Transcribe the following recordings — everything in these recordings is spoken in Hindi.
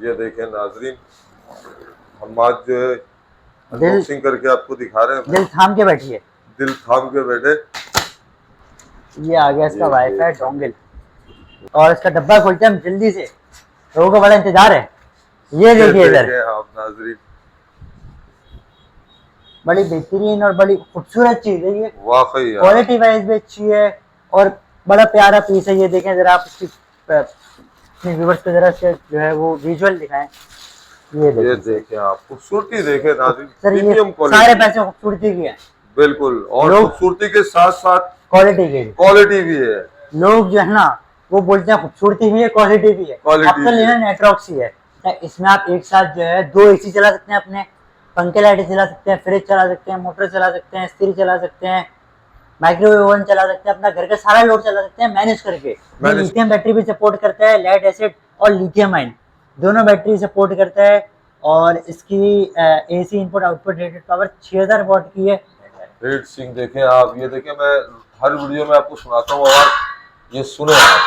ये देखें नाजरीन, हम आज जो है अनबॉक्सिंग करके आपको दिखा रहे हैं। दिल थाम के बैठिए, दिल थाम के बैठे। ये आ गया इसका वाईफाई डोंगल और इसका डब्बा खोलते हैं हम जल्दी से, लोगों को बड़ा इंतजार है। ये देखिए इधर आप नाजरीन, बड़ी बेहतरीन और बड़ी खूबसूरत चीज है ये, वाकई क्वालिटी वाइज भी अच्छी है और बड़ा प्यारा पीस है। ये देखें जरा, आप इसकी अपने व्यूअर्स को जरा से जो है वो विजुअल दिखाएं। ये देखें आप, खूबसूरती देखें नाज़रीन, सर ये सारे पैसे खूबसूरती की है बिल्कुल, और खूबसूरती के साथ साथ क्वालिटी भी है। लोग जो है ना वो बोलते हैं खूबसूरती भी है, क्वालिटी भी है। अब तो लेना नेटवर्क्स ही है, इसमें आप एक साथ जो है 2 AC चला सकते हैं, अपने पंखे लाइटें चला सकते हैं, फ्रिज चला सकते हैं, मोटर चला सकते हैं, स्त्री चला सकते हैं, माइक्रोवेव ओवन चला सकते हैं, अपना घर का सारा लोड चला सकते हैं मैनेज करके। लिथियम बैटरी भी सपोर्ट करता है, लेड एसिड और लिथियम आयन दोनों बैटरी सपोर्ट करता है। और इसकी AC input output rated power 6000 वाट की है। हीट सिंक देखें आप, ये देखें, मैं हर वीडियो में आपको सुनाता हूँ आवाज, ये सुने आप,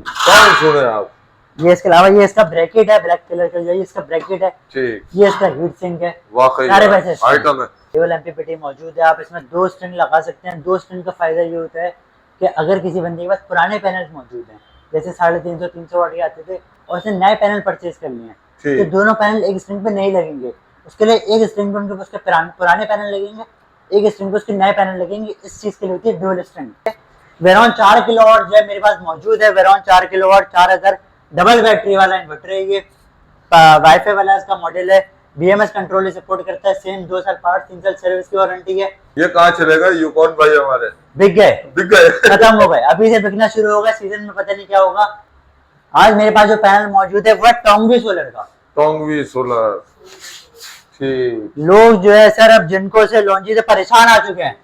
कौन सुने आप। ये इसके अलावा ये इसका ब्रैकेट है, ब्लैक कलर का, ये इसका ब्रैकेट है, ठीक। ये इसका हीट सिंक है, वाकई सारे पैसे आइटम है। केवल MPPT मौजूद है। आप इसमें 2 स्ट्रिंग लगा सकते हैं। 2 स्ट्रिंग का फायदा ये होता है कि अगर किसी बंदे के पास पुराने पैनल मौजूद हैं, जैसे 350 300 वाट के आते थे और उसने नए पैनल परचेज कर लिए हैं, तो दोनों पैनल एक स्ट्रिंग पे नहीं लगेंगे। उसके लिए एक स्ट्रिंग पे उनके उसके पुराने पैनल लगेंगे, एक स्ट्रिंग पे उसके नए पैनल लगेंगे। इस चीज के लिए होती है ड्यूअल स्ट्रिंग। वेरॉन 4 किलोवाट जो है मेरे पास मौजूद है। वेरॉन 4 किलोवाट 4000 डबल बैटरी वाला इन्वर्टर है। ये वाईफाई वाला इसका मॉडल है। BMS कंट्रोल सपोर्ट करता है। सेम 2 साल पार्ट, 3 साल सर्विस की वारंटी है। ये कहाँ चलेगा? यूकॉन भाई हमारे बिक गए खत्म हो गए, अभी से बिकना शुरू होगा, सीजन में पता नहीं क्या होगा। आज मेरे पास जो पैनल मौजूद है वो है टोंगवी सोलर का। टोंगवी सोलर, ठीक। लोग जो है सर अब जिनको से लॉन्ची से परेशान आ चुके हैं,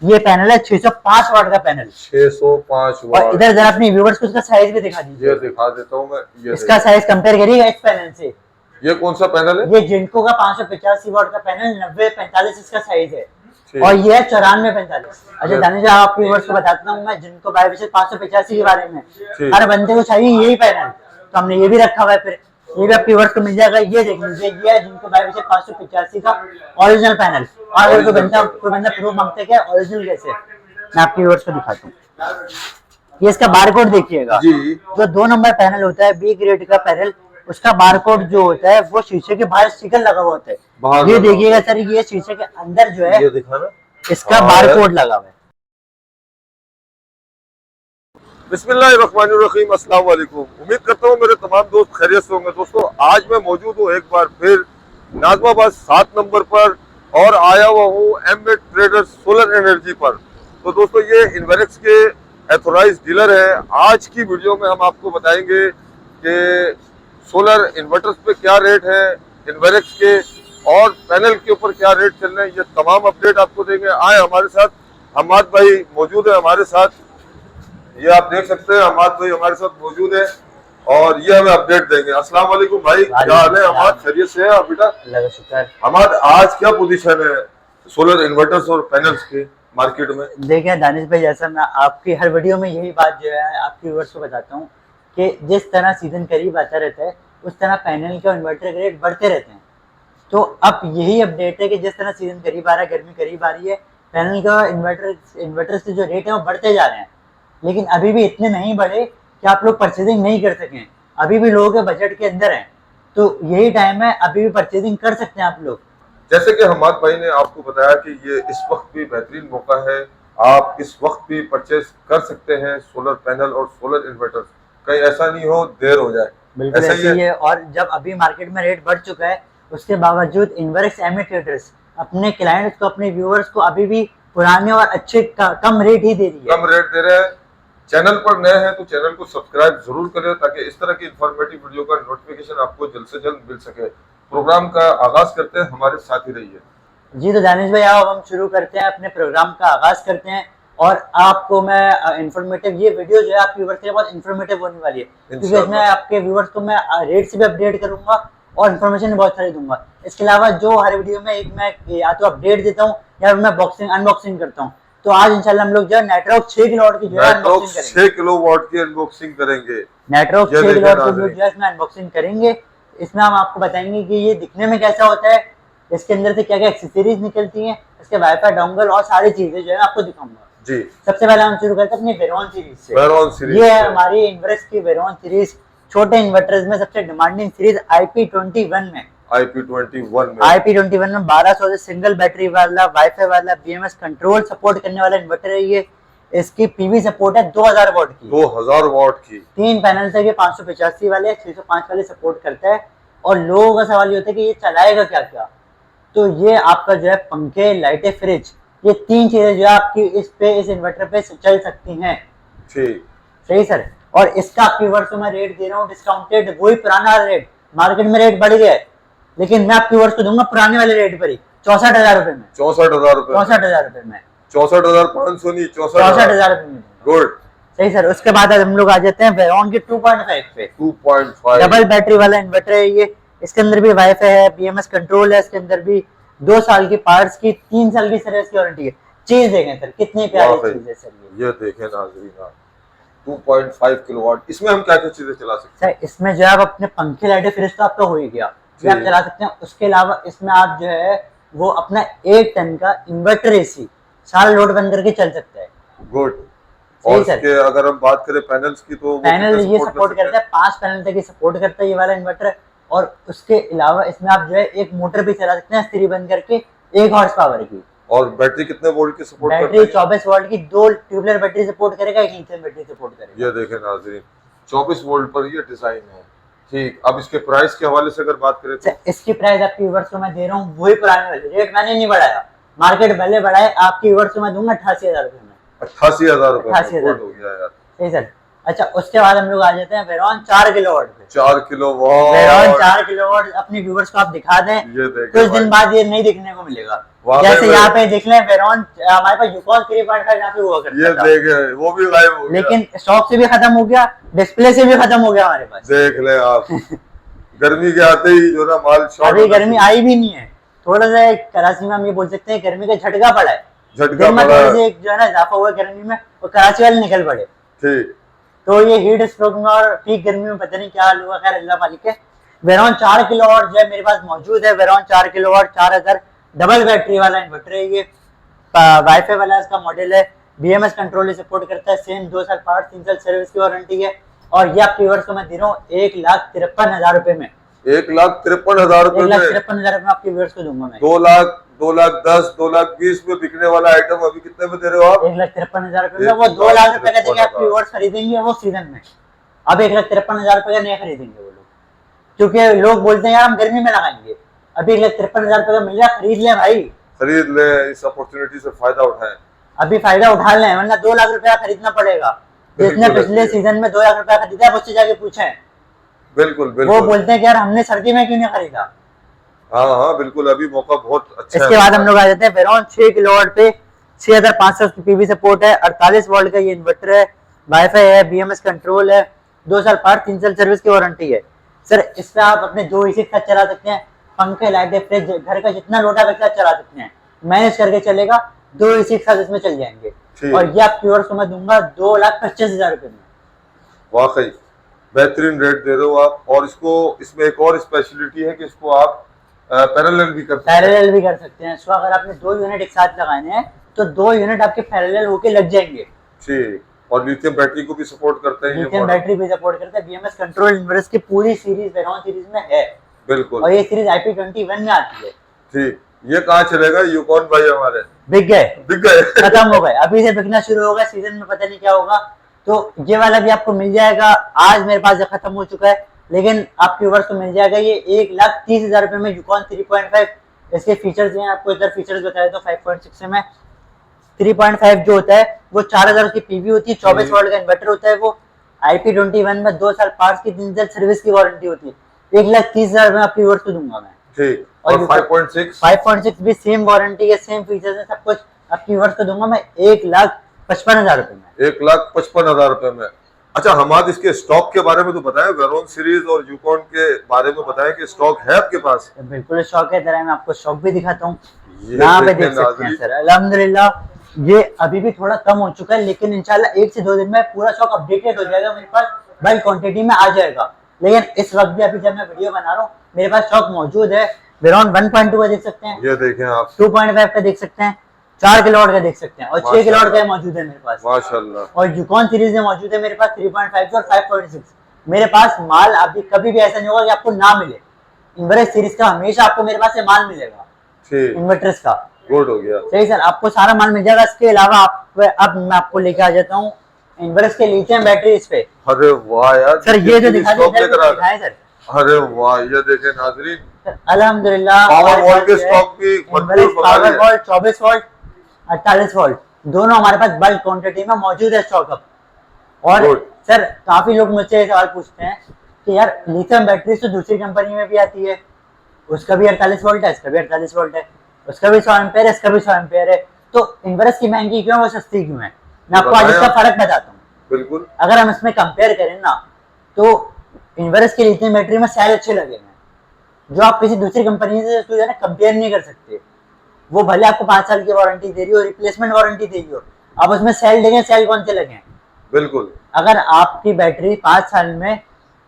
ये पैनल है 605 वाट का पैनल, 605 वाट। और इधर जरा अपने व्यूअर्स को इसका साइज भी दिखा दीजिए। ये दिखा देता हूँ मैं, ये इसका साइज कंपेयर करिएगा इस पैनल से। ये कौन सा पैनल है? ये जिनको का 585 वाट का पैनल, 9045 इसका साइज है, और ये है 9445। अच्छा दानिश आप व्यूअर्स को बताता हूँ मैं, जिनको बाय विशेष 585 के बारे में, हर बंदे को चाहिए यही पैनल, तो हमने ये भी रखा हुआ है। फिर ये भी आपके व्यूअर्स को मिल जाएगा। ये देख लीजिए, ये है जिनको बाय विशेष 585 का ओरिजिनल पैनल। और अगर कोई बंदा प्रूफ मांगते क्या ओरिजिनल कैसे, मैं आपके व्यूअर्स को दिखाता हूँ। ये इसका बारकोड देखिएगा, जो 2 नंबर पैनल होता है B ग्रेड का पैनल, उसका बारकोड जो होता है वो शीशे के बाहर स्टिकर लगा हुआ होता है। ये देखिएगा सर, ये शीशे के अंदर जो है, ये दिखाना, इसका बारकोड लगा हुआ है। बिस्मिल्लाहिर्रहमानिर्रहीम, अस्सलाम वालेकुम। उम्मीद करता हूँ मेरे तमाम दोस्त खैरियत से होंगे। दोस्तों आज मैं मौजूद हूँ एक बार फिर नाज़माबाद 7 नंबर पर, और आया हुआ हूँ एमवेट ट्रेडर्स सोलर एनर्जी पर। तो दोस्तों ये इन्वेरेक्स के एथोराइज डीलर है। आज की वीडियो में हम आपको बताएंगे कि सोलर इन्वर्टर्स पे क्या रेट है इन्वेरेक्स के, और पैनल के ऊपर क्या रेट चल रहे हैं, ये तमाम अपडेट आपको देंगे। आए हमारे साथ, हमाद भाई मौजूद है हमारे साथ, ये आप देख सकते हैं, हमाद भाई हमारे साथ मौजूद है और ये हमें अपडेट देंगे। अस्सलाम वालेकुम भाई, क्या हाल है हमाद? खैरियत से है बेटा? अल्लाह का शुक्र। हमाद आज क्या पोजीशन है सोलर इन्वर्टर्स और पैनल्स के मार्केट में? देखिए दानिश भाई, जैसा मैं आपकी हर वीडियो में यही बात जो है आपके व्यूअर्स को बताता हूँ कि जिस तरह सीजन करीब आता रहता है उस तरह पैनल का इन्वर्टर के रेट बढ़ते रहते हैं। तो अब यही अपडेट है कि जिस तरह सीजन करीब आ रहा है, गर्मी करीब आ रही है, पैनल का इन्वर्टर से जो रेट है वो बढ़ते जा रहे हैं। लेकिन अभी भी इतने नहीं बढ़े कि आप लोग परचेजिंग नहीं कर सकें, अभी भी लोगों के बजट के अंदर है। तो यही टाइम है, अभी भी परचेजिंग कर सकते हैं आप लोग। जैसे कि हमाद भाई ने आपको बताया कि ये इस वक्त भी बेहतरीन मौका है, आप इस वक्त भी परचेज कर सकते हैं सोलर पैनल और सोलर इन्वर्टर। कहीं ऐसा नहीं हो देर हो जाए। बिल्कुल ऐसा ही है। और जब अभी मार्केट में रेट बढ़ चुका है, उसके बावजूद इन्वेरेक्स एमवेट ट्रेडर्स अपने क्लाइंट्स को, अपने व्यूअर्स को अभी भी पुराने और अच्छे कम रेट ही दे रही है। कम रेट दे रहे हैं। चैनल पर नए हैं तो चैनल को सब्सक्राइब जरूर करें ताकि इस तरह की इंफॉर्मेटिव वीडियो का नोटिफिकेशन आपको जल्द से जल्द मिल सके। प्रोग्राम का आगाज करते हैं, हमारे साथ ही रहिए। जी तो दानिश भाई, अब हम शुरू करते हैं, अपने प्रोग्राम का आगाज करते हैं। और आपको मैं इन्फॉर्मेटिव, ये वीडियो जो है आपके व्यूअर्स के लिए बहुत इन्फॉर्मेटिव होने वाली है, क्योंकि इसमें आपके व्यूअर्स को मैं रेट से भी अपडेट करूंगा और इन्फॉर्मेशन बहुत सारी दूंगा। इसके अलावा जो हर वीडियो में एक मैं या तो अपडेट देता हूँ या मैं अनबॉक्सिंग करता हूँ। तो आज इंशाल्लाह हम लोग जो है नेटवर्क 6 किलोवाट की जो है अनबॉक्सिंग करेंगे। 6 किलोवाट की अनबॉक्सिंग करेंगे। नेटवर्क ये 6 देखें किलोवाट की नाज़रीन। जो है इसमें अनबॉक्सिंग करेंगे। इसमें हम आपको बताएंगे कि ये दिखने में कैसा होता है, इसके अंदर से क्या क्या एक्सेसरीज निकलती हैं, इसके वाईफाई डोंगल और सारी चीजें जो है आपको दिखाऊंगा जी। सबसे पहले हम शुरू करते हैं अपनी वेरॉन सीरीज से। वेरॉन सीरीज ये से। है हमारी इन्वर्स की वेरॉन सीरीज, छोटे इन्वर्टर्स में सबसे डिमांडिंग सीरीज IP21 में। IP21 में IP21 में 1200 से सिंगल बैटरी वाला वाईफाई वाला BMS कंट्रोल सपोर्ट करने वाला इन्वर्टर है ये। इसकी पीवी सपोर्ट है 2000 वॉट की, 2000 वॉट की। 3 पैनल से 585 वाले 605 वाले सपोर्ट करता है। और लोगों का सवाल ये होता है कि ये चलाएगा क्या क्या, तो ये आपका जो है पंखे, लाइटें, फ्रिज, ये 3 चीजें जो है आपकी इस इन्वर्टर पे चल सकती हैं। ठीक, सही सर। और इसका आपकी वर्षों में रेट दे रहा हूँ डिस्काउंटेड, वही पुराना रेट। मार्केट में रेट बढ़ गया है, लेकिन मैं आपकी वर्ष को दूंगा पुराने वाले रेट पर ही 64,000 रुपए में। 64,000 रुपए। 64,000 रुपए में। 64,500 नहीं, 64,000 रुपए में। गुड। सही सर। उसके बाद हम लोग आ जाते हैं वेरॉन के 2.5 पे। 2.5 डबल बैटरी वाला इन्वर्टर है ये। इसके अंदर भी वाईफाई है, BMS कंट्रोल है, इसके अंदर भी 2 साल की पार्ट्स की, 3 साल की सर्विस की वारंटी है। चीज देखें सर, कितनी प्यारी चीज है सर ये देखें नाज़रीन, 2.5 किलोवाट। इसमें हम क्या क्या चीजें चला सकते हैं? सर इसमें जो है आप अपने पंखे, लाइटें, फ्रिज तो आपका हो ही गया, ये आप चला सकते हैं। उसके अलावा इसमें आप जो है वो अपना 1 टन का इन्वर्टर AC सारा लोड बंद करके चल सकता है। गुड। और इसके अगर हम बात करें पैनल्स की, तो पैनल ये सपोर्ट करता है, 5 पैनल तक ये सपोर्ट करता है ये वाला इन्वर्टर। और उसके अलावा इसमें आप जो है एक मोटर भी चला सकते हैं स्त्री बंद करके 1 हॉर्स पावर की। और बैटरी कितने वोल्ट की सपोर्ट करता है? बैटरी 24 वोल्ट की, 2 ट्यूबलर बैटरी सपोर्ट करेगा, 1 लिथियम बैटरी सपोर्ट करेगा। ये देखें नाज़रीन, 24 वोल्ट पर ये डिजाइन है। ठीक, अब इसके प्राइस के हवाले से अगर बात करें तो इसकी प्राइस आपकी व्यूअर्स को मैं दे रहा हूँ वही पुराने वाले रेट, मैंने नहीं बढ़ाया, मार्केट भले बढ़ाए, आपकी व्यूअर्स को मैं दूंगा 88,000 रुपए में। 88,000 रुपए 88,000 हो गया यार। सही सर। अच्छा, उसके बाद हम लोग आ जाते हैं वेरॉन 4 किलोवाट पे। 4 किलोवाट। वेरॉन 4 किलोवाट अपनी व्यूअर्स को आप दिखा दें, ये देखें कुछ दिन बाद ये नहीं दिखने को मिलेगा। वाकई जैसे में। यहाँ पे देख लें वेरॉन हमारे पास यूकॉन 3.5 यहाँ पे हुआ ये करता था, देखें वो भी गायब हो गया। लेकिन स्टॉक से भी खत्म हो गया, डिस्प्ले से भी खत्म हो गया हमारे पास। देख ले आप, गर्मी के आते ही जो ना माल शॉर्ट। अभी गर्मी आई भी नहीं है, थोड़ा सा कराची में हम ये बोल सकते हैं गर्मी का झटका पड़ा है। झटका दिन में पड़ा थोड़ी है। सी जो है ना इजाफा हुआ गर्मी में, और कराची वाले निकल पड़े। ठीक, तो ये हीट स्ट्रोक में और पीक गर्मी में पता नहीं क्या हाल हुआ, खैर अल्लाह मालिक है। वेरॉन 4 किलोवाट जो है मेरे पास मौजूद है। वेरॉन 4 किलोवाट 4000 डबल बैटरी वाला इन्वर्टर है ये। वाईफाई वाला इसका मॉडल है, BMS कंट्रोल सपोर्ट करता है, सेम 2 साल पार्ट, 3 साल सर्विस की वारंटी है। और ये आपके व्यूअर्स को मैं दे रहा हूँ 1,53,000 रुपए में। 1,53,000 रुपए में। 1,53,000 रुपए में आपके व्यूअर्स को दूंगा मैं। 2 लाख 2,10,000 2,20,000 में बिकने वाला आइटम अभी कितने में दे रहे हो आप? 1,53,000 रुपए में। वो 2 लाख रुपए का देंगे आपके व्यूअर्स खरीदेंगे वो सीजन में। अब 1,53,000 रुपए का नहीं खरीदेंगे वो लोग, क्योंकि लोग बोलते हैं यार हम गर्मी में लगाएंगे। अभी 1,53,000 रुपए का मिल रहा है, खरीद ले भाई, खरीद ले, इस अपॉर्चुनिटी से फायदा उठाएं। अभी फायदा उठा लें, वरना 2 लाख रुपया खरीदना पड़ेगा। जिसने पिछले सीजन में 2 लाख रुपया खरीदा मुझसे जाके पूछे, बिल्कुल वो बिल्कुल। बोलते हैं कि यार हमने सर्दी में क्यों नहीं खरीदा। हाँ हाँ बिल्कुल, अभी मौका बहुत अच्छा है। इसके बाद हम लोग आ जाते हैं वेरॉन 6 किलोवाट पे। 6500 की पीवी सपोर्ट है, 48 वोल्ट का ये इन्वर्टर है, वाईफाई है, BMS कंट्रोल है, 2 साल पार्ट, 3 साल सर्विस की वारंटी है। सर इससे आप अपने 2 AC के साथ चला सकते हैं, पंखे, लाइटें, फ्रिज, घर का जितना लोटा के साथ चला सकते हैं, मैनेज करके चलेगा। 2 AC के साथ इसमें चल जाएंगे। और ये आपकी व्यूअर्स को मैं दूंगा 2,25,000 रुपए में। वाकई बेहतरीन रेट दे रहे हो आप। और इसको, इसमें एक और स्पेशलिटी है कि इसको आप पैरेलल भी कर सकते हैं। पैरेलल भी कर सकते हैं इसको। अगर आपने 2 यूनिट एक साथ लगाने हैं तो 2 यूनिट आपके पैरेलल होके लग जाएंगे। ठीक, और लिथियम बैटरी को भी सपोर्ट करते हैं ये लिथियम मॉडल। बैटरी भी सपोर्ट करता है। BMS कंट्रोल इन्वर्टर्स की पूरी सीरीज वेरॉन सीरीज में है, बिल्कुल। और ये सीरीज IP21 में आती है। ठीक, ये कहाँ चलेगा? यूकॉन भाई हमारे बिक गए, बिक गए। खत्म हो गए, अभी से बिकना शुरू होगा, सीजन में पता नहीं क्या होगा। तो ये वाला भी आपको मिल जाएगा। आज मेरे पास खत्म हो चुका है, लेकिन आपके व्यूअर्स को मिल जाएगा ये 1,30,000 रुपए में यूकॉन 3.5। इसके फीचर्स हैं, आपको इधर फीचर्स बताया तो 5.6 में 3.5 जो होता है वो 4,000 की पीवी होती है, 24 वोल्ट का इन्वर्टर होता है वो। IP21 में 2 साल पार्ट्स की, 3 साल सर्विस की वारंटी होती है। 1,30,000 में आपके व्यूअर्स को दूंगा मैं। ठीक, और 5.6 5.6 भी सेम वारंटी है, सेम फीचर्स है, सब कुछ आपके व्यूअर्स को दूंगा मैं 1,55,000 रुपए में। 1,55,000 रुपए में। अच्छा, हमारे इसके स्टॉक के बारे में तो बताएं, वेरॉन सीरीज और यूकॉन के बारे में बताएं कि स्टॉक है आपके पास? बिल्कुल स्टॉक है, जरा मैं आपको स्टॉक भी दिखाता हूँ। ये यहाँ पे देखें देख सकते हैं नाज़रीन। सर, अल्हम्दुलिल्लाह ये अभी भी थोड़ा कम हो चुका है, लेकिन इंशाल्लाह 1 से 2 दिन में पूरा स्टॉक अपडेटेड हो जाएगा, मेरे पास बल्क क्वांटिटी में आ जाएगा। लेकिन इस वक्त भी अभी जब मैं वीडियो बना रहा हूँ मेरे पास स्टॉक मौजूद है। अराउंड 1.2 का देख सकते हैं, ये देखें आप, 2.5 का देख सकते हैं, 4 किलोवाट का देख सकते हैं, और 6 किलोवाट का मौजूद है मेरे पास। माशाल्लाह। और यूकॉन सीरीज में मौजूद है मेरे पास 3.5 और 5.6। मेरे पास माल अभी कभी भी ऐसा नहीं होगा कि आपको ना मिले। इन्वर्स सीरीज का हमेशा आपको मेरे पास से माल मिलेगा, ठीक, इन्वर्टर्स का। गुड हो गया। सही सर, आपको सारा माल मिल जाएगा। इसके अलावा अब मैं आपको लेके आ जाता हूँ इन्वर्स के लिथियम बैटरी इस पे। अरे वाह यार सर ये जो स्टॉक लेकर आ रहे हैं। सर, अरे वाह, ये देखें नाजरीन, अल्हम्दुलिल्लाह पावर वॉल के स्टॉक भी पावर वॉल 24 वोल्ट 48 वोल्ट दोनों हमारे पास बल्क क्वांटिटी में मौजूद है स्टॉक अप। और Good. सर काफी लोग मुझसे ये सवाल पूछते हैं कि यार लिथियम बैटरी तो दूसरी कंपनी में भी आती है, उसका भी 48 वोल्ट है, इसका भी 48 वोल्ट है, उसका भी 100 एम्पेयर है, इसका भी 100 एम्पेयर है, तो इन्वर्स की महंगी क्यों, वो सस्ती क्यों है? मैं आपको आज इसका फर्क बताता हूँ। बिल्कुल, अगर हम इसमें कंपेयर करें ना, तो इन्वर्स की लिथियम बैटरी में सेल अच्छे लगे हैं, जो आप किसी दूसरी कंपनी से तो है ना कंपेयर नहीं कर सकते। वो भले आपको 5 साल की वारंटी दे रही हो, रिप्लेसमेंट वारंटी दे रही हो, आप उसमें सेल देखें, सेल कौन से लगे हैं। बिल्कुल, अगर आपकी बैटरी 5 साल में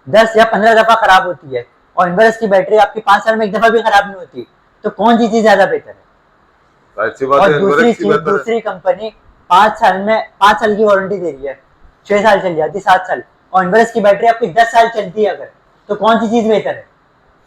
10 या 15 दफा खराब होती है और इन्वर्स की बैटरी आपकी 5 साल में एक दफा भी खराब नहीं होती, तो कौन सी चीज ज्यादा बेहतर है? अच्छी बात और है, दूसरी चीज, दूसरी कंपनी 5 साल की वारंटी दे रही है, 6 साल चल जाती, 7 साल, और इन्वर्स की बैटरी आपकी 10 साल चलती है अगर, तो कौन सी चीज बेहतर है?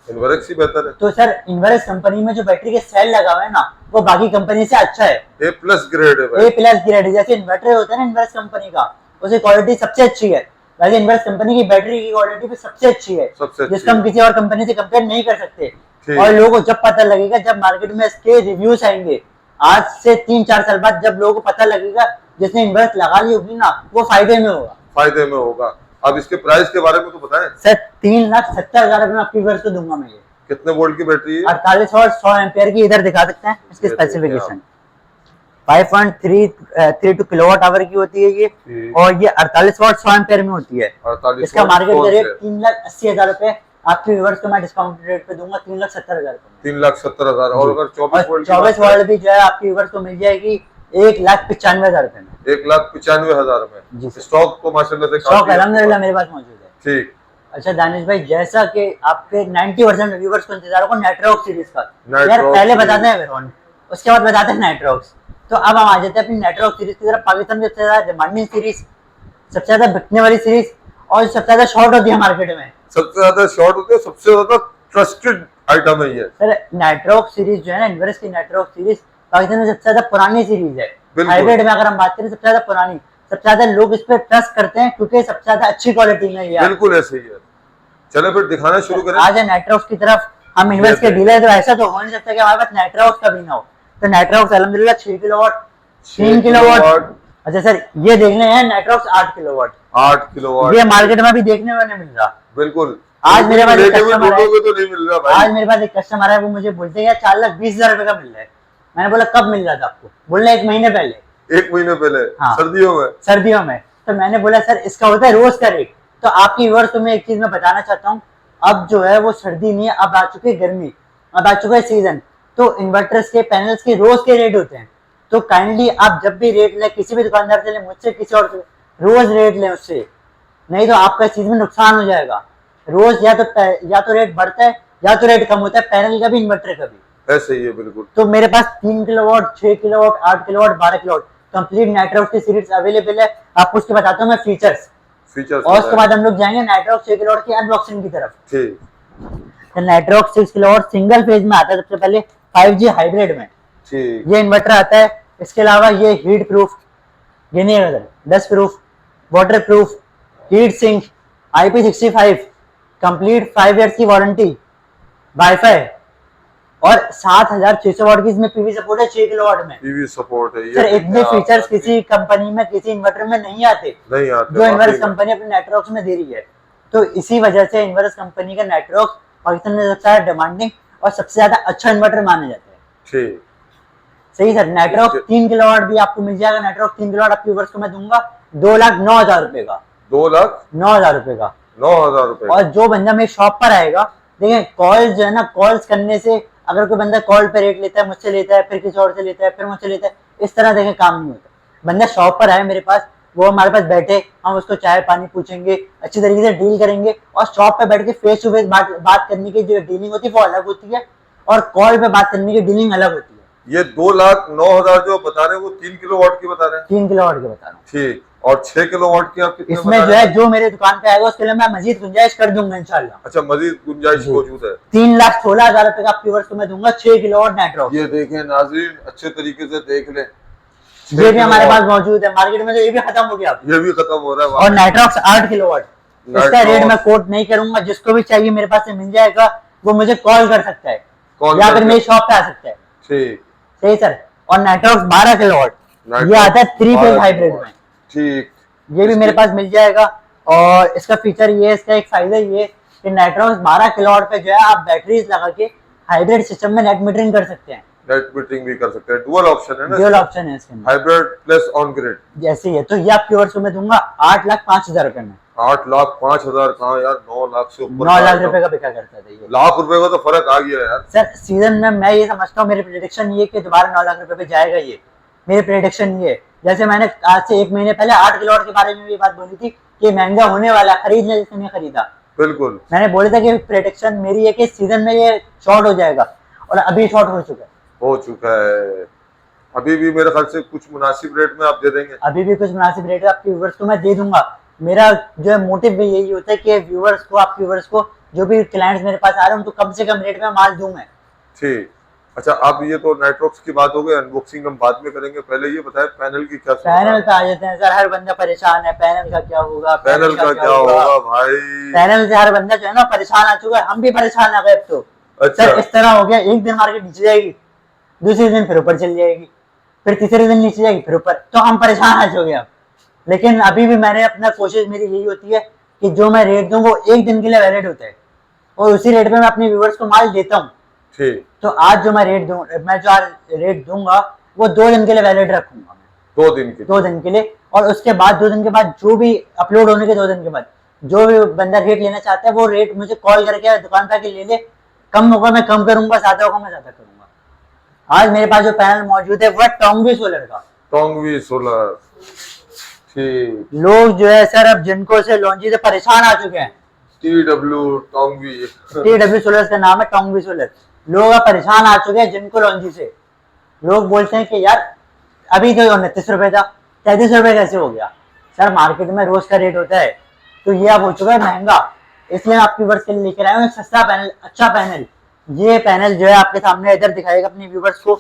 इन्वर्स ही बेहतर है। तो सर इन्वर्स कंपनी में जो बैटरी के सेल लगा हुआ है ना, वो बाकी कंपनी से अच्छा है, A+ ग्रेड है भाई। A+ ग्रेड है। जैसे इन्वर्टर होता है ना इन्वर्स कंपनी का, उसकी क्वालिटी सबसे अच्छी है, वैसे इन्वर्स कंपनी की बैटरी की क्वालिटी भी सबसे अच्छी है, जिसको हम किसी और कंपनी से कंपेयर नहीं कर सकते। और लोगों को जब पता लगेगा, जब मार्केट में इसके रिव्यूज आएंगे, आज से 3-4 साल बाद जब लोगों को पता लगेगा जिसने इन्वर्स लगा ली होगी ना, वो फायदे में होगा, फायदे में होगा। अब इसके प्राइस के बारे में तो बताएं सर। 3,70,000 में आपकी इन्वर्स को दूंगा मैं। ये कितने वोल्ट की बैटरी है? 48 और 100 एम्पेयर की, इधर दिखा सकते हैं इसके स्पेसिफिकेशन। 5.32 किलोवाट आवर की होती है ये, और ये 48 वाट 100 एम्पेयर में होती है। इसका मार्केट रेट 3,80,000 रुपए आपके व्यूअर्स को मैं डिस्काउंट रेट पे दूंगा, 3,70,000 रुपए। 3,70,000। और अगर 24 वोल्ट भी जो है आपके व्यूअर्स को मिल जाएगी 1,95,000 रुपए में, 1,95,000 में। स्टॉक तो माशाल्लाह से स्टॉक अल्हम्दुलिल्लाह मेरे पास मौजूद है। ठीक। अच्छा दानिश भाई, जैसा कि आपके 90% व्यूअर्स को इंतजार होगा नेटरॉक्स सीरीज का, यार पहले बताते हैं वेरॉन, उसके बाद बताते हैं नेटरॉक्स। तो अब हम आ जाते हैं अपनी नेटरॉक्स सीरीज की तरफ। पाकिस्तान में सबसे ज्यादा डिमांडिंग सीरीज, सबसे ज्यादा बिकने वाली सीरीज, और सबसे ज्यादा शॉर्ट होती है मार्केट में, सबसे ज्यादा शॉर्ट होती है, सबसे ज्यादा ट्रस्टेड आइटम है ये। सर नेटरॉक्स सीरीज जो है ना, इन्वर्स की नेटरॉक्स सीरीज पाकिस्तान में सबसे ज्यादा पुरानी सीरीज है। हाइब्रिड में अगर हम बात करें, सबसे ज्यादा पुरानी, सबसे ज्यादा लोग इस पर ट्रस्ट करते हैं क्योंकि सबसे ज्यादा अच्छी क्वालिटी में ये। बिल्कुल ऐसे ही है। चलो फिर दिखाना शुरू करें। आज है नेटरॉक्स की तरफ। हम इन्वर्स के डीलर, तो ऐसा तो हो नहीं सकता कि हमारे पास नेटरॉक्स का भी ना हो। तो नेटरॉक्स अल्हम्दुलिल्लाह 6 किलोवाट, 3 किलोवाट। अच्छा सर ये देखने हैं नेटरॉक्स 8 किलोवाट। 8 किलोवाट ये मार्केट में भी देखने में नहीं मिल रहा। बिल्कुल। आज मेरे पास एक कस्टमर है, तो नहीं मिल रहा भाई। आज मेरे पास एक कस्टमर है, वो मुझे बोलते हैं 4,20,000 रुपए का मिल रहा है। मैंने बोला कब मिल रहा था आपको? बोल रहे 1 महीने पहले। 1 महीने पहले? हाँ। सर्दियों में? सर्दियों में। तो मैंने बोला सर इसका होता है रोज का रेट। तो आपकी व्यूअर्स को मैं एक चीज मैं बताना चाहता हूँ, अब जो है वो सर्दी नहीं है, अब आ चुकी है गर्मी, अब आ चुका है सीजन। तो इन्वर्टर्स के पैनल्स के रोज के रेट होते हैं। तो काइंडली आप जब भी रेट लें, किसी भी दुकानदार से लें, मुझसे किसी और से, रोज रेट लें उससे, नहीं तो आपका इस चीज में नुकसान हो जाएगा। रोज या तो रेट बढ़ता है या तो रेट कम होता है, पैनल का भी इन्वर्टर का भी। ऐसे ही है बिल्कुल। तो मेरे पास 3 kilowatt, 6 kilowatt, 8 kilowatt, 12 kilowatt complete नेटरॉक्स की सीरीज अवेलेबल है। आपको उसके बताता हूँ मैं फीचर्स, और उसके बाद हम लोग जाएंगे नेटरॉक्स 6 किलोवाट की अनबॉक्सिंग की तरफ। ठीक। तो नेटरॉक्स 6 किलोवाट सिंगल फेज में आता है सबसे पहले 5G हाइब्रिड में। ठीक। ये इन्वर्टर आता है। इसके अलावा ये हीट प्रूफ, ये नहीं है dust proof, water proof, heat sink, IP65, complete 5 years की वारंटी, वाईफाई, और 7,600 वाट की इसमें पीवी सपोर्ट है 6 किलोवाट में। पीवी सपोर्ट है ये। सर इतने फीचर्स किसी कंपनी में, किसी इन्वर्टर में नहीं आते जो इन्वर्स कंपनी अपने नेटरॉक्स में दे रही है। तो इसी वजह से इन्वर्स कंपनी का नेटरॉक्स पाकिस्तान में सबसे ज्यादा डिमांडिंग और सबसे ज्यादा अच्छा इन्वर्टर माना जाता है। ठीक। सही सर। नेटरॉक्स 3 किलोवाट भी आपको मिल जाएगा। नेटरॉक्स 3 किलोवाट आपके व्यूअर्स को मैं दूंगा 2,09,000 रुपए का। 2,09,000 रुपए का। 9,000 रुपए। और जो बंदा मेरे शॉप पर आएगा, देखिए कॉल जो है ना, कॉल्स करने से अगर कोई बंदा कॉल पे रेट लेता है, मुझसे लेता है, फिर किसी और से लेता है, फिर मुझसे लेता है, इस तरह देखे काम नहीं होता। बंदा शॉप पर आए मेरे पास, वो हमारे पास बैठे, हम उसको चाय पानी पूछेंगे, अच्छी तरीके से डील करेंगे, और शॉप पे बैठ के फेस टू फेस बात करने की जो डीलिंग होती है वो अलग होती है, और कॉल पे बात करने की डीलिंग अलग होती है। ये 2,09,000 जो बता रहे हैं वो 3 किलोवाट की बता रहे हैं? 3 किलोवाट के बता रहा हूँ। ठीक, और 6 किलोवाट की आप कितने इसमें बता जो रहे है हैं? जो मेरे दुकान पे आएगा उसके लिए मैं मजीद गुंजाइश कर दूंगा इंशाल्लाह। अच्छा, मजीद गुंजाइश मौजूद है। 3,16,000 रुपए का आप व्यूअर्स को मैं दूंगा 6 किलोवाट नेटवर्क। ये देखें नाज़रीन, अच्छे तरीके से देख लें, ये भी हमारे पास मौजूद है, मार्केट में तो ये भी खत्म हो गया, ये भी खत्म हो रहा है। और नेटवर्क्स 8 किलोवाट। इसका रेट मैं कोट नहीं करूंगा, जिसको भी चाहिए मेरे पास से मिल जाएगा, वो मुझे कॉल कर सकता है या फिर मेरी शॉप पे आ सकता है। ठीक, सही सर। और नेटवर्क 12 किलोवाट, ये आता है 3 फेज हाइब्रिड में। ठीक, ये भी मेरे पास मिल जाएगा। और इसका फीचर ये, इसका एक फायदा ये कि नेटवर्क 12 किलोवाट पे जो है आप बैटरीज लगा के हाइब्रिड सिस्टम में नेट मीटरिंग कर सकते हैं। नेट मीटरिंग भी कर सकते हैं, डुअल ऑप्शन है ना? डुअल ऑप्शन है इसके अंदर, हाइब्रिड प्लस ऑन ग्रिड जैसे ही है। तो ये आपके व्यूअर्स को मैं दूंगा 8,05,000 रुपए में। 8,05,000 कहाँ यार, 9 लाख से ऊपर 9 लाख रुपए का बिका करता था ये। लाख रुपए का तो फर्क आ गया यार सर। सीजन में मैं ये समझता हूँ, मेरी प्रेडिक्शन ये कि दोबारा 9 लाख रुपए पे जाएगा ये, मेरी प्रेडिक्शन ये। जैसे मैंने आज से 1 महीने पहले 8 किलोवाट के बारे में भी बात बोली थी कि महंगा होने वाला, खरीदने जिसने नहीं खरीदा, बिल्कुल मैंने बोला था कि प्रेडिक्शन मेरी है कि सीजन में ये शॉर्ट हो जाएगा, और अभी शॉर्ट हो चुका है। अभी भी मेरे ख्याल से कुछ मुनासिब रेट में आप दे देंगे? अभी भी कुछ मुनासिब रेट आपके व्यूवर्स को मैं दे दूंगा। मेरा जो है मोटिव भी यही होता है कि व्यूवर्स को, आपके व्यूवर्स को, जो भी क्लाइंट्स मेरे पास आ रहे हैं उनको कम से कम रेट में माल दूं मैं। ठीक, अच्छा, अब ये तो नेटवर्क्स की बात हो गई, अनबॉक्सिंग हम बाद में करेंगे, पहले ये बताएं पैनल की क्या? पैनल पे आ जाते हैं सर। हर बंदा परेशान है, पैनल का क्या होगा, पैनल का क्या होगा भाई? पैनल से हर बंदा जो है ना परेशान आ चुका है, हम भी परेशान आ गए अब तो। अच्छा। सर इस तरह हो गया, एक दिन मार्केट नीचे जाएगी, दूसरे दिन फिर ऊपर चली जाएगी, फिर तीसरे दिन नीचे जाएगी, फिर ऊपर, तो हम परेशान आ चुके हैं अब। लेकिन अभी भी मैंने अपना कोशिश, मेरी यही होती है कि जो मैं रेट दूं वो एक दिन के लिए वैलिड होता है, और उसी रेट में मैं अपने व्यूवर्स को माल देता हूँ। ठीक, तो आज जो मैं रेट दूं, मैं जो आज रेट दूंगा वो 2 दिन के लिए वैलिड रखूंगा मैं। 2 दिन के लिए, और उसके बाद 2 दिन के बाद जो भी अपलोड होने के 2 दिन के बाद जो भी बंदा रेट लेना चाहता है वो रेट मुझे कॉल करके दुकान पे आके ले ले। कम होगा मैं कम करूंगा, ज्यादा होगा मैं ज्यादा करूंगा। आज मेरे पास जो पैनल मौजूद है वो है टोंगवी सोलर का। टोंगवी सोलर, ठीक। लोग जो है सर अब जिनको से लॉन्ची से परेशान आ चुके हैं, TW टोंगवी TW सोलर का नाम है, टोंगवी सोलर। लोग अब परेशान आ चुके हैं जिनको लॉन्ची से। लोग बोलते हैं कि यार अभी तो 29 रुपए था, 33 रुपए कैसे हो गया? सर मार्केट में रोज का रेट होता है, तो ये अब हो चुका है महंगा। इसलिए मैं आपके व्यूवर्स के लिए लेकर आया हूँ एक सस्ता पैनल, अच्छा पैनल। ये पैनल जो है आपके सामने इधर दिखाएगा अपने व्यूवर्स को।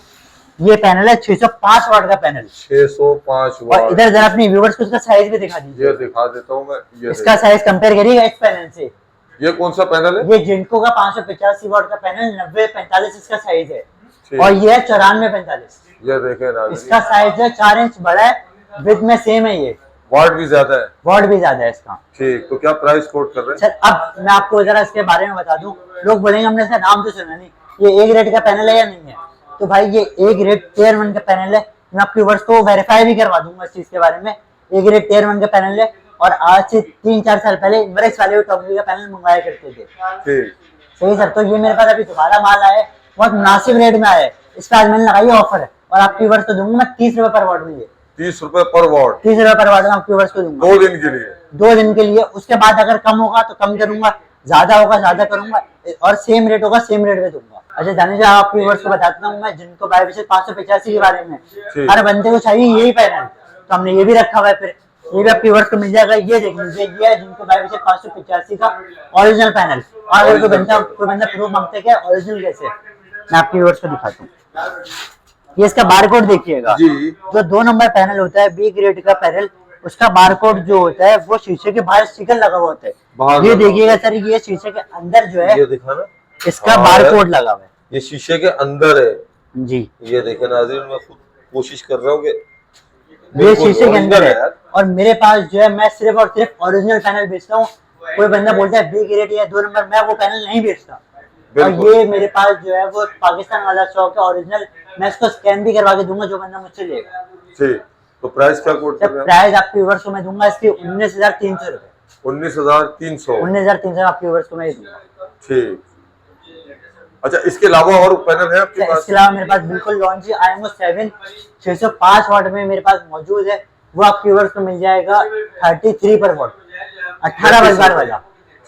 ये पैनल है 605 वाट का पैनल, 605 और वाट। इधर जरा अपने व्यूवर्स को इसका साइज भी दिखा दीजिए। ये दिखा देता हूँ मैं, ये इसका साइज कंपेयर करिएगा इस पैनल से। ये कौन सा पैनल है? ये जिनको का 585 वाट का पैनल, 90-45 इसका साइज है, ठीक। और ये है 94-45। ये देखे ना, इसका साइज है 4 इंच बड़ा है, विड्थ में सेम है, ये वाट भी ज्यादा है, वाट भी ज्यादा है इसका। ठीक। तो क्या प्राइस कोट कर रहे हैं? सर अब मैं आपको जरा इसके बारे में बता दूं। लोग बोलेंगे हमने इसका नाम तो सुना नहीं, ये एक रेट का पैनल है या नहीं है? तो भाई ये एक रेट टियर 1 का पैनल है। मैं आपके व्यूअर्स को वेरीफाई भी करवा दूंगा इस चीज के बारे में। एक रेट टियर 1 का पैनल है, और आज से 3-4 साल पहले इनवरेक्स वाले टोंगवी का पैनल मंगवाया करते थे। ठीक, सही सर। तो ये मेरे पास अभी दोबारा माल आया है, बहुत मुनासिब रेट में आया है। इस पर आज मैंने लगाई ऑफर है, और आपके व्यूअर्स को दूंगा मैं 30 रुपए पर वाट में। ये 30 रुपए पर वाट, 30 रुपए पर वाट में आपके व्यूअर्स को दूंगा 2 दिन के लिए। 2 दिन के लिए। उसके बाद अगर कम होगा तो कम करूंगा, ज्यादा होगा ज्यादा करूंगा, और सेम रेट होगा सेम रेट में दूंगा। अच्छा दानिश, आपके व्यूअर्स को बताता हूँ मैं, जिनको बाय विशेष 585 के बारे में, हर बंदे को चाहिए यही पैनल, तो हमने ये भी रखा हुआ है। फिर ये भी आपके व्यूअर्स को मिल जाएगा। ये देख लीजिए, ये है जिनको बाय विशेष 585 का ओरिजिनल पैनल। और अगर कोई बंदा प्रूफ मांगते हैं ओरिजिनल कैसे, मैं आपके व्यूअर्स को दिखाता हूँ। ये इसका बारकोड देखिएगा जी। जो 2 नंबर पैनल होता है, बी ग्रेड का पैनल, उसका बारकोड जो होता है वो शीशे के बाहर स्टिकर लगा हुआ होता है। ये देखिएगा सर, ये शीशे के अंदर जो है, ये दिखाना, इसका बारकोड लगा हुआ है। ये शीशे के अंदर है जी। ये देखे नाज़रीन, मैं खुद कोशिश कर रहा हूँ कि ये शीशे के अंदर है। यार। और मेरे पास जो है, मैं सिर्फ और सिर्फ ओरिजिनल पैनल बेचता हूँ। कोई बंदा बोलता है बी ग्रेड या 2 नंबर, मैं वो पैनल नहीं बेचता। और ये मेरे पास जो है वो पाकिस्तान वाला स्टॉक है ओरिजिनल। मैं इसको स्कैन भी करवा के दूंगा जो बंदा मुझसे लेगा। ठीक। तो प्राइस क्या कोट कर रहे हैं? प्राइस आपके व्यूअर्स को मैं दूंगा इसकी 19,300 रुपए। 19,300। 19,300 आपके व्यूअर्स को मैं दूंगा। ठीक। अच्छा, इसके अलावा और पैनल है आपके पास? इसके अलावा मेरे पास बिल्कुल लॉन्ची IMO 7 605 वाट में मेरे पास मौजूद है। वो आपके व्यूअर्स को मिल जाएगा 33 पर वॉट, 18 बस बार वाला।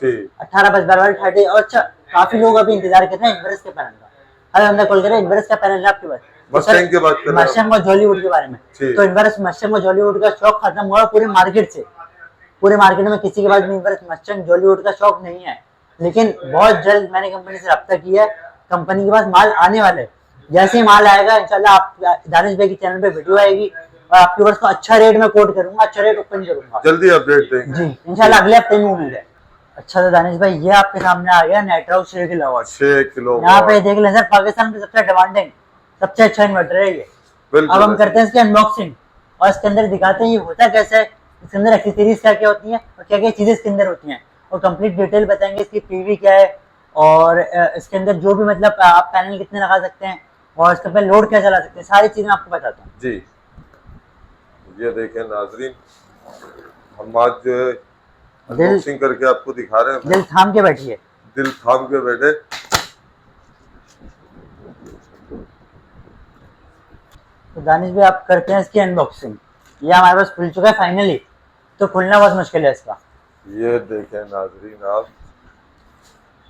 ठीक, 18 बस बार वाला 30। और अच्छा, काफी लोग अभी इंतजार कर रहे हैं इन्वर्स के पैनल का। हर बंदा कॉल करे इन्वर्स का पैनल है आपके पास। मस्टैंग की बात कर रहे हैं? मस्टैंग और जॉलीवुड के बारे में। ठीक। तो इन्वर्स मस्टैंग और जॉलीवुड का शौक खत्म हुआ पूरे मार्केट से। पूरे मार्केट में किसी के पास भी इन्वर्स मस्टैंग जॉलीवुड का शौक नहीं है। लेकिन बहुत जल्द मैंने कंपनी से रब्ता किया है, कंपनी के पास माल आने वाला है। जैसे ही माल आएगा इंशाल्लाह आप दानिश भाई के चैनल पे वीडियो आएगी और आपके पास को अच्छा रेट में कोट करूंगा, अच्छा रेट ओपन करूंगा। जल्दी अपडेट देंगे जी इंशाल्लाह अगले हफ्ते में उम्मीद है। अच्छा तो दानिश भाई ये आपके सामने आ गया नेट्रॉक्स 6 किलोवाट। 6 किलो यहाँ पे देख लें सर, पाकिस्तान में सबसे डिमांडिंग सबसे अच्छा इन्वर्टर है ये। अब हम करते हैं इसकी अनबॉक्सिंग और इसके अंदर दिखाते हैं ये होता कैसा है, इसके अंदर एक्सेसरीज क्या क्या होती हैं और क्या क्या चीजें इसके अंदर होती हैं, और कंप्लीट डिटेल बताएंगे इसकी पीवी क्या है और इसके अंदर जो भी मतलब आप पैनल कितने लगा सकते हैं और इसके ऊपर लोड क्या चला सकते हैं, सारी चीजें आपको बताता हूँ। जी ये देखें नाजरीन, हम आज जो है अनबॉक्सिंग करके आपको दिखा रहे हैं। दिल थाम के बैठिए, दिल थाम के बैठे। तो दानिश भाई आप करते हैं इसकी अनबॉक्सिंग। ये हमारे पास खुल चुका है फाइनली, तो खुलना बहुत मुश्किल है इसका। ये देखें नाजरीन आप,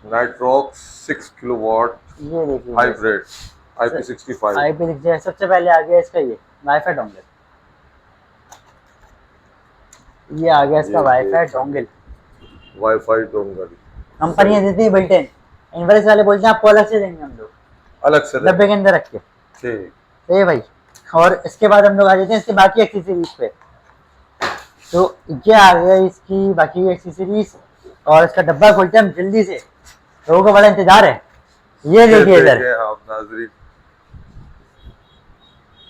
नाइट्रॉक्स 6 किलोवाट ये देखिए हाइब्रिड IP65। IP65 सबसे पहले आ गया इसका ये वाईफाई डोंगल। ये आ गया इसका wifi dongle. Wifi dongle company देती है बिल्ट इन, इन्वर्स वाले बोलते हैं आपको अलग से देंगे हम लोग, अलग से डब्बे के अंदर रख के। ठीक ये भाई, और इसके बाद हम लोग आ जाते हैं इसके बाकी एक्सेसरीज पे। तो ये आ गया इसकी बाकी एक्सेसरीज और इसका डब्बा खोलते हैं हम जल्दी से, लोगों को बड़ा इंतजार है। ये देखिए इधर आप नाजरीन,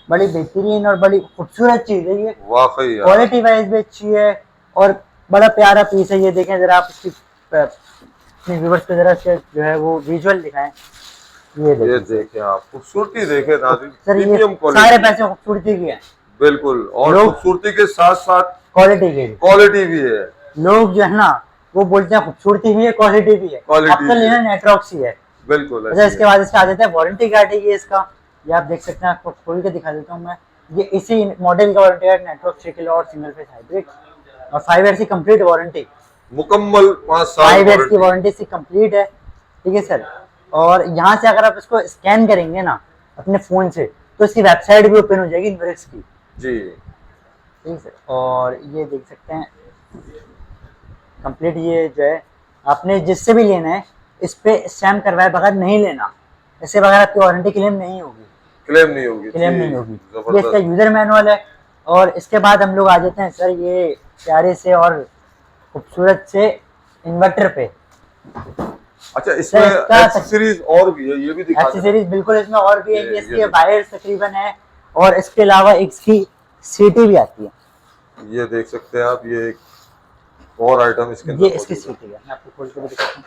बड़ी बेहतरीन और बड़ी खूबसूरत चीज है ये, वाकई क्वालिटी वाइज भी अच्छी है और बड़ा प्यारा पीस है। ये देखें जरा आप इसकी अपने व्यूअर्स को जरा से जो है वो विजुअल दिखाएं। ये देखें आप, खूबसूरती देखें नाज़रीन, सर ये प्रीमियम क्वालिटी, सारे पैसे खूबसूरती के हैं बिल्कुल, और खूबसूरती के साथ साथ क्वालिटी भी है। लोग जो है ना वो बोलते हैं खूबसूरती भी है क्वालिटी भी है, अब तो लेना नेट्रॉक्स ही है। बिल्कुल। अच्छा इसके बाद इसका आ जाता है वारंटी कार्ड है ये इसका, ये आप देख सकते हैं, आपको खोल के दिखा देता हूँ मैं। ये इसी मॉडल का वारंटी कार्ड नेट्रॉक्स 6 किलो और सिंगल फेस हाइब्रिड और 5 ईयर की कंप्लीट वारंटी, मुकम्मल 5 साल 5 ईयर की वारंटी से कंप्लीट है। ठीक है सर, और यहाँ से अगर आप इसको स्कैन करेंगे ना अपने फोन से तो इसकी वेबसाइट भी ओपन हो जाएगी इन्वर्स की जी। ठीक है सर, और ये देख सकते हैं कंप्लीट, ये जो है आपने जिससे भी लेना है इस पे स्टैम्प करवाए बगैर नहीं लेना, इससे बगैर आपकी वारंटी क्लेम नहीं होगी, क्लेम नहीं होगी। ये इसका यूजर मैनुअल है। और इसके बाद हम लोग आ जाते हैं सर ये प्यारे से और खूबसूरत से इन्वर्टर पे। अच्छा इसमें एक्सेसरीज और भी है, ये भी दिखा एक्सेसरीज बिल्कुल इसमें और भी है, ये इसके वायर्स तकरीबन है और इसके अलावा इसकी सीटी भी आती है। ये देख सकते हैं आप, ये एक और आइटम इसके अंदर, ये इसकी सीटी है, मैं आपको खोल के भी दिखाता हूं।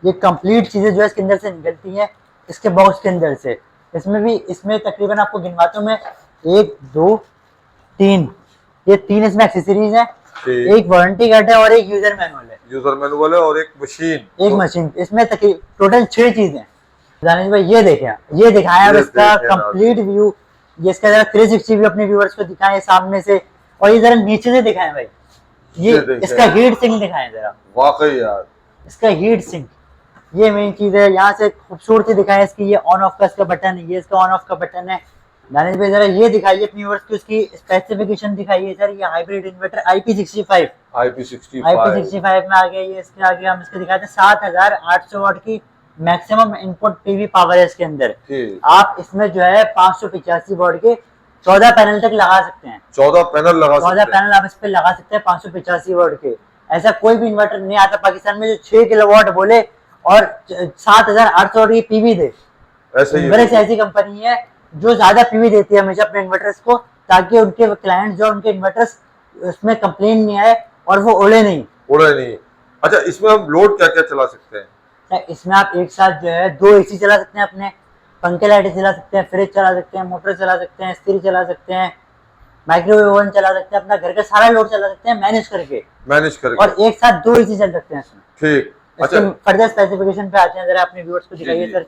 ये कंप्लीट चीजें जो है इसके अंदर से निकलती हैं इसके बॉक्स के अंदर से। इसमें तकरीबन आपको गिनवाता हूं मैं 1 2 3, ये 3 इसमें एक्सेसरीज हैं, एक वारंटी कार्ड है और एक यूजर मैनुअल है और एक मशीन। इसमें टोटल 6 चीजें हैं। दानिश भाई ये देखें, ये दिखाया अब इसका कंप्लीट व्यू, ये इसका जरा 360 व्यू अपने व्यूअर्स को दिखाएं सामने से, और ये जरा नीचे से दिखाएं भाई, ये इसका हीट सिंक दिखाएं जरा। वाकई यार इसका हीट सिंक ये मेन चीज है। यहाँ से खूबसूरती दिखाएं इसकी, ये ऑन ऑफ का इसका बटन है, ये इसका ऑन ऑफ का बटन है। दानिश भाई जरा ये दिखाइए अपनी व्यूअर्स को, इसकी स्पेसिफिकेशन दिखाइए सर। ये हाइब्रिड इन्वर्टर IP65 में आ गया, ये इसके आगे हम इसके दिखाते हैं 7800 वाट की मैक्सिमम इनपुट पीवी पावर है इसके अंदर। आप इसमें जो है 585 वाट के 14 पैनल तक लगा सकते हैं। 14 पैनल आप इस पे लगा सकते हैं 585 वाट के। ऐसा कोई भी इन्वर्टर नहीं आता पाकिस्तान में जो 6 किलोवाट बोले और 7800 वाट की पीवी दे। ऐसी कंपनी है जो ज्यादा पीवी देती है हमेशा अपने इन्वर्टर्स को, ताकि उनके क्लाइंट जो उनके इन्वर्टर्स उसमें कंप्लेन नहीं आए और वो उड़े नहीं। अच्छा इसमें हम लोड क्या क्या चला सकते हैं? इसमें आप एक साथ जो है 2 AC चला सकते हैं, अपने पंखे लाइटें चला सकते हैं, फ्रिज चला सकते हैं, मोटर चला सकते हैं, इस्त्री चला सकते हैं, माइक्रोवेव ओवन चला सकते हैं, अपना घर का सारा लोड चला सकते हैं मैनेज करके और एक साथ 2 एसी चल सकते हैं इसमें। ठीक। अच्छा, फर्दर स्पेसिफिकेशन पे आते हैं, जरा अपने व्यूअर्स को दिखाइए सर।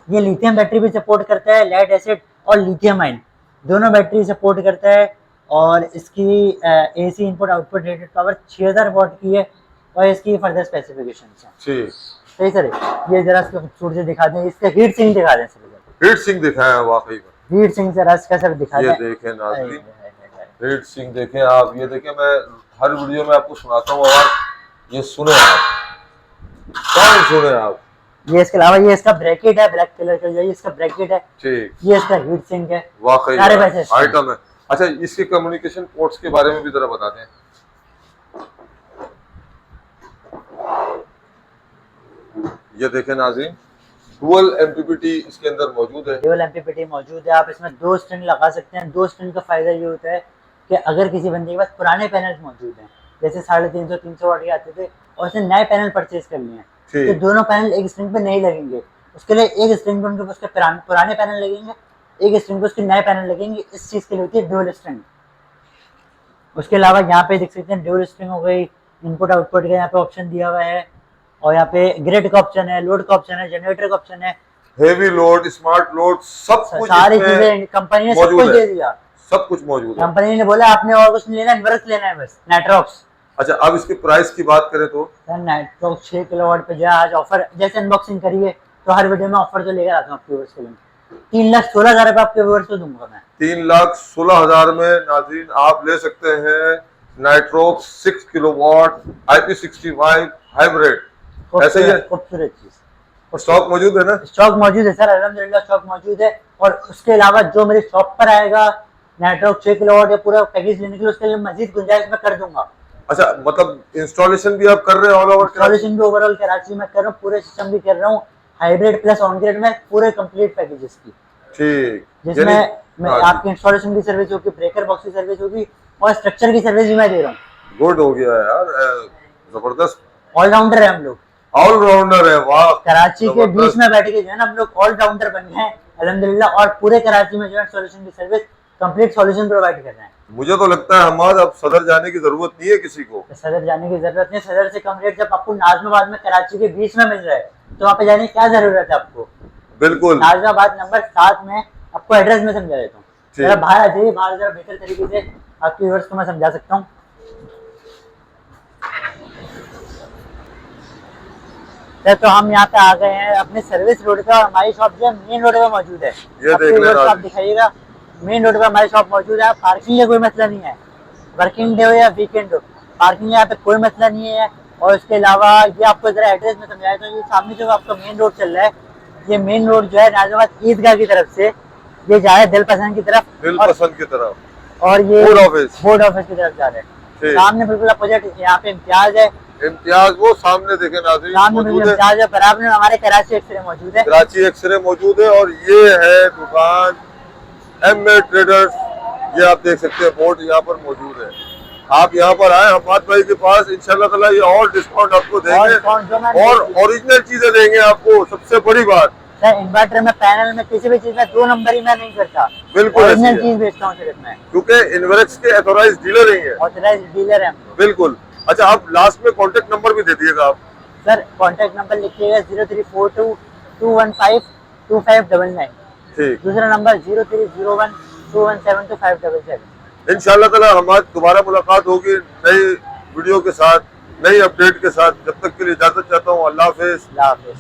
ये लिथियम बैटरी भी सपोर्ट करता है, लेड एसिड और लिथियम आयन दोनों बैटरी सपोर्ट करता है। और इसकी AC input output rated power 6000 what की है और इसकी फर्दर स्पेसिफिकेशंस हैं। ठीक, सही सर। ये जरा इसको खूबसूरती से दिखा दें, इसका हीट सिंक दिखा दें सर। हीट सिंक दिखाया वाकई में, हीट सिंक जरा इसका सर दिखा दें। ये देखें नाज़रीन, हीट सिंक देखें आप, ये देखें, मैं हर वीडियो में आपको सुनाता हूँ आवाज, ये सुने आप, कौन सुने आप। ये इसके अलावा ये इसका ब्रैकेट है, ब्लैक कलर का, ये इसका ब्रैकेट है। ठीक, ये इसका हीट सिंक है, वाकई सारे वैसे आइटम है। अच्छा, इसके कम्युनिकेशन पोर्ट्स के बारे में भी जरा बता दें। ये देखें नाज़रीन, डुअल एमपीपीटी इसके अंदर मौजूद है। डुअल एमपीपीटी मौजूद है, आप इसमें 2 स्ट्रिंग लगा सकते हैं। 2 स्ट्रिंग का फायदा ये होता है कि अगर किसी बंदे के पास पुराने पैनल मौजूद हैं, जैसे 350 300 वाट के आते थे और उसने नए पैनल परचेज कर लिए हैं, तो दोनों पैनल एक स्ट्रिंग पे नहीं लगेंगे। उसके लिए एक स्ट्रिंग पे उनके उसके पुराने पैनल लगेंगे, एक स्ट्रिंग पे उसके नए पैनल लगेंगे। इस चीज के लिए होती है डुअल स्ट्रिंग। उसके अलावा यहाँ पे देख सकते हैं डुअल स्ट्रिंग हो गई, इनपुट आउटपुट का यहाँ पे ऑप्शन दिया हुआ है और यहाँ पे ग्रिड का ऑप्शन है, लोड का ऑप्शन है, जनरेटर का ऑप्शन है, हेवी लोड, स्मार्ट लोड, सब कुछ सारी चीजें कंपनी ने सब कुछ दे दिया, सब कुछ मौजूद है। कंपनी ने बोला आपने और कुछ नहीं लेना, इन्वर्स लेना है बस, नेट्रॉक्स। अच्छा, अब इसकी प्राइस की बात करें तो नेट्रॉक्स 6 किलोवाट पे जो आज ऑफर, जैसे अनबॉक्सिंग करिए तो हर वीडियो में ऑफर तो लेकर आता हूँ आपके व्यूअर्स के लिए। 3,16,000 रुपए आपके व्यूअर्स को दूंगा मैं। 3,16,000 में नाज़रीन आप ले सकते हैं नाइट्रोक्स 6 किलोवाट IP65 हाइब्रिड। ऐसा ही है, खूबसूरत चीज। स्टॉक मौजूद है ना? स्टॉक मौजूद है सर, अल्हम्दुलिल्लाह स्टॉक मौजूद है। और उसके अलावा जो मेरी शॉप पर आएगा नेट्रॉक्स 6 किलोवाट या पूरा पैकेज लेने के लिए, उसके लिए मजीद गुंजाइश मैं कर दूंगा। अच्छा, मतलब इंस्टॉलेशन भी आप कर रहे हैं ऑल ओवर? इंस्टॉलेशन भी ओवरऑल कराची में कर रहा हूँ, पूरे सिस्टम भी कर रहा हूँ, हाइब्रिड प्लस ऑन ग्रिड में पूरे कंप्लीट पैकेजेस की। ठीक, जिसमें आपकी इंस्टॉलेशन की सर्विस होगी, ब्रेकर बॉक्स की सर्विस होगी और स्ट्रक्चर की सर्विस भी मैं दे रहा हूँ। गुड हो गया यार, जबरदस्त, ऑलराउंडर है हम लोग, ऑलराउंडर है। वाह, कराची के बीच में बैठ के जो है ना हम लोग ऑलराउंडर बन गए हैं अल्हम्दुलिल्लाह, और पूरे कराची में जो है इंस्टॉलेशन की सर्विस कंप्लीट सॉल्यूशन प्रोवाइड कर रहे हैं। मुझे तो लगता है हमारा अब सदर जाने की जरूरत नहीं है किसी को। सदर जाने की जरूरत नहीं, सदर से कम रेट जब आपको नाजमाबाद में कराची के बीच में मिल रहा है तो वहाँ पे जाने की क्या जरूरत है आपको। बिल्कुल, नाजमाबाद नंबर 7 में, आपको एड्रेस में समझा देता हूँ, जरा बाहर आ जाइए, बाहर जरा बेहतर तरीके से आपके व्यूअर्स को मैं समझा सकता हूँ। तो हम यहाँ पे आ गए हैं अपने सर्विस रोड पे और हमारी शॉप जो है मेन रोड पे मौजूद है। ये देख लेना, आप दिखाइएगा, मेन रोड पे हमारी शॉप मौजूद है। पार्किंग का कोई मसला नहीं है, वर्किंग डे हो या वीकेंड हो, पार्किंग यहाँ पे कोई मसला नहीं है। और इसके अलावा ये आपको जरा एड्रेस में समझाया तो, ये सामने जो आपका मेन रोड चल रहा है, ये मेन रोड जो है नाजमाबाद ईदगाह की तरफ से ये जा रहा है दिलपसंद की तरफ, दिलपसंद की तरफ, और ये बोर्ड ऑफिस की तरफ जा रहे हैं। सामने बिल्कुल अपोजिट यहाँ पे इम्तियाज है, इम्तियाज वो सामने देखे नाज़रीन मौजूद है। बराबर में हमारे कराची एक्सरे मौजूद है, कराची एक्सरे मौजूद है। और ये है दुकान एमए ट्रेडर्स, ये आप देख सकते हैं बोर्ड यहाँ पर मौजूद है। आप यहाँ पर आए हमाद भाई के पास, इंशाल्लाह ताला ये और डिस्काउंट आपको देंगे और ओरिजिनल चीजें देंगे आपको। सबसे बड़ी बात सर, इन्वर्टर में, पैनल में, किसी भी चीज में 2 नंबर ही मैं नहीं करता, बिल्कुल ओरिजिनल चीज बेचता हूँ सिर्फ मैं, क्योंकि इन्वेरेक्स के ऑथराइज्ड डीलर ही है, ऑथराइज्ड डीलर है। बिल्कुल। अच्छा, आप लास्ट में कॉन्टेक्ट नंबर भी दे दिएगा आप। सर कॉन्टेक्ट नंबर लिखिएगा 0342 215 2599। ठीक, दूसरा नंबर 0301 217 2577। इंशाल्लाह ताला हमारी दोबारा मुलाकात होगी नई वीडियो के साथ, नई अपडेट के साथ। जब तक के लिए इजाजत चाहता हूँ, अल्लाह हाफिज।